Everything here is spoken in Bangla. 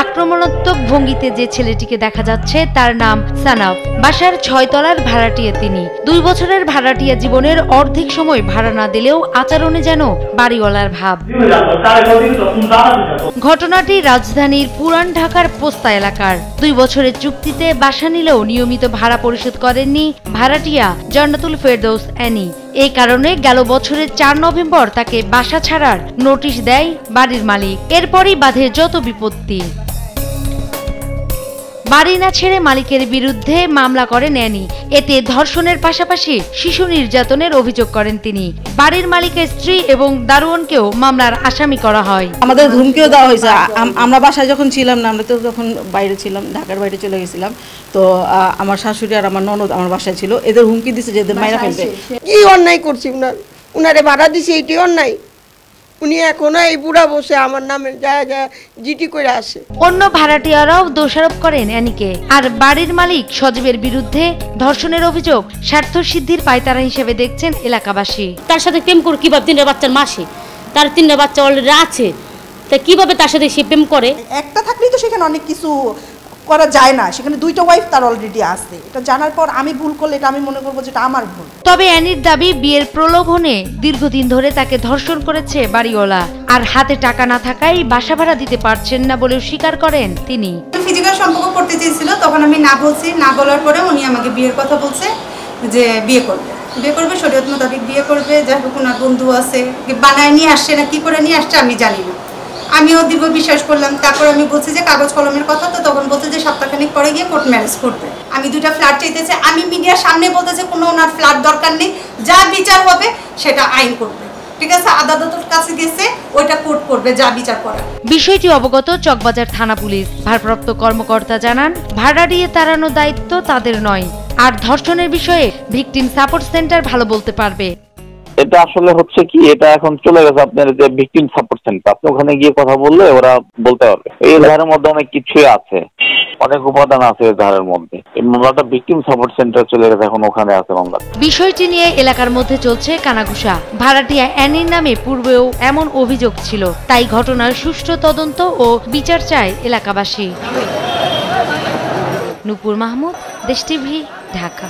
আক্রমণাত্মক ভঙ্গিতে যে ছেলেটিকে দেখা যাচ্ছে তার নাম সানাফ। বাসার ৬ তলার ভাড়াটিয়া তিনি। ২ বছরের ভাড়াটিয়া জীবনের অর্ধেক সময় ভাড়া না দিলেও আচরণে যেন বাড়িওয়ালার ভাব। ঘটনাটি রাজধানীর পুরান ঢাকার পোস্তা এলাকার। ২ বছরের চুক্তিতে বাসা নিলেও নিয়মিত ভাড়া পরিশোধ করেননি ভাড়াটিয়া জান্নাতুল ফেরদৌস অ্যানি। এই কারণে গেল বছরের ৪ নভেম্বর তাকে বাসা ছাড়ার নোটিশ দেয় বাড়ির মালিক। এরপরই বাধে যত বিপত্তি। বাড়ি না ছেড়ে মালিকের বিরুদ্ধে মামলা করেন অ্যানি। এতে ধর্ষণের পাশাপাশি শিশু নির্যাতনের অভিযোগ করেন তিনি। বাড়ির মালিকের স্ত্রী এবং দারোয়ানকেও মামলার আসামি করা হয়। আমাদের হুমকিও দেওয়া হয়েছে। আমরা বাসায় যখন ছিলাম না, আমরা তো যখন বাইরে ছিলাম, ঢাকার বাইরে চলে গেছিলাম, তো আমার শাশুড়ি আর আমার ননদ আমার বাসায় ছিল। এদের হুমকি দিছে যে এদের মাইরা ফেলবে। কি অন্যায় করছি উনারে ভাড়া দিছি, এটি অন্যায়। উনি এখনো এই বুড়া বসে আমার নামে যা জিটি করে আসে। অন্য ভাড়াটিয়ারাও দোষারোপ করেন অ্যানিকে। আর বাড়ির মালিক সজীবের বিরুদ্ধে ধর্ষণের অভিযোগ স্বার্থ সিদ্ধির পায়তারা হিসেবে দেখছেন এলাকাবাসী। তার সাথে প্রেম করে কিভাবে 3টা বাচ্চার মাসে, তার 3টা বাচ্চা অলরেডি আছে, তা কিভাবে তার সাথে সে প্রেম করে? একটা থাকলেই তো সেখানে অনেক কিছু করা যায় না, সেখানে 2টা ওয়াইফ তার অলরেডি আছে। এটা জানার পর আমি ভুল করলে এটা আমি মনে করবো যেটা আমার ভুল। তবে অ্যানির দাবি বিয়ের প্রলোভনে দীর্ঘদিন ধরে তাকে ধর্ষণ করেছে বাড়িওয়ালা। আর হাতে টাকা না থাকায় বাসা ভাড়া দিতে পারছেন না বলেও স্বীকার করেন তিনি। ফিজিক্যাল সম্পর্ক করতে চেয়েছিল, তখন আমি না বলছি। না বলার পরে উনি আমাকে বিয়ের কথা বলছে, যে বিয়ে করবে শরীয়ত মোতাবেক বিয়ে করবে। যাই হোক, ওনার বন্ধু আছে, বানায় নিয়ে আসছে না কি করে নিয়ে আসছে আমি জানি না। আমিও দীর্ঘ বিশ্বাস করলাম। তারপর আমি বলছি যে কাগজ কলমের কথা, তো তখন বলছে যে সপ্তাহখানেক পরে গিয়ে কোর্ট ম্যারেজ করবে। আমি 2টা ফ্ল্যাট চাইতেছে, আমি মিডিয়ার সামনে বলতেছে কোনো ওনার ফ্ল্যাট দরকার নেই, যা বিচার হবে সেটা আইন করবে। ঠিক আছে, আদালতের কাছে গেছে, ওইটা কোর্ট করবে যা বিচার করার। বিষয়টি অবগত চকবাজার থানা পুলিশ। ভারপ্রাপ্ত কর্মকর্তা জানান, ভাড়া দিয়ে তাড়ানোর দায়িত্ব তাদের নয়। আর ধর্ষণের বিষয়ে ভিকটিম সাপোর্ট সেন্টার ভালো বলতে পারবে। এটা আসলে হচ্ছে কি, এটা এখন চলে গেছে আপনার যে ভিকটিম সাপোর্ট সেন্টার। আপনি ওখানে গিয়ে কথা বললে ওরা বলতে পারবে। এই ধারের মধ্যে অনেক কিছুই আছে, অনেক উপাদান আছে এই ধারের মধ্যে। এই মামলাটা ভিকটিম সাপোর্ট সেন্টার চলে গেছে, এখন ওখানে আছে মামলা। বিষয়টি নিয়ে এলাকার মধ্যে চলছে কানাঘুষা। ভাড়াটিয়া অ্যানির নামে পূর্বেও এমন অভিযোগ ছিল, তাই ঘটনার সুষ্ঠু তদন্ত ও বিচার চায় এলাকাবাসী। নূপুর মাহমুদ, দেশ টিভি, ঢাকা।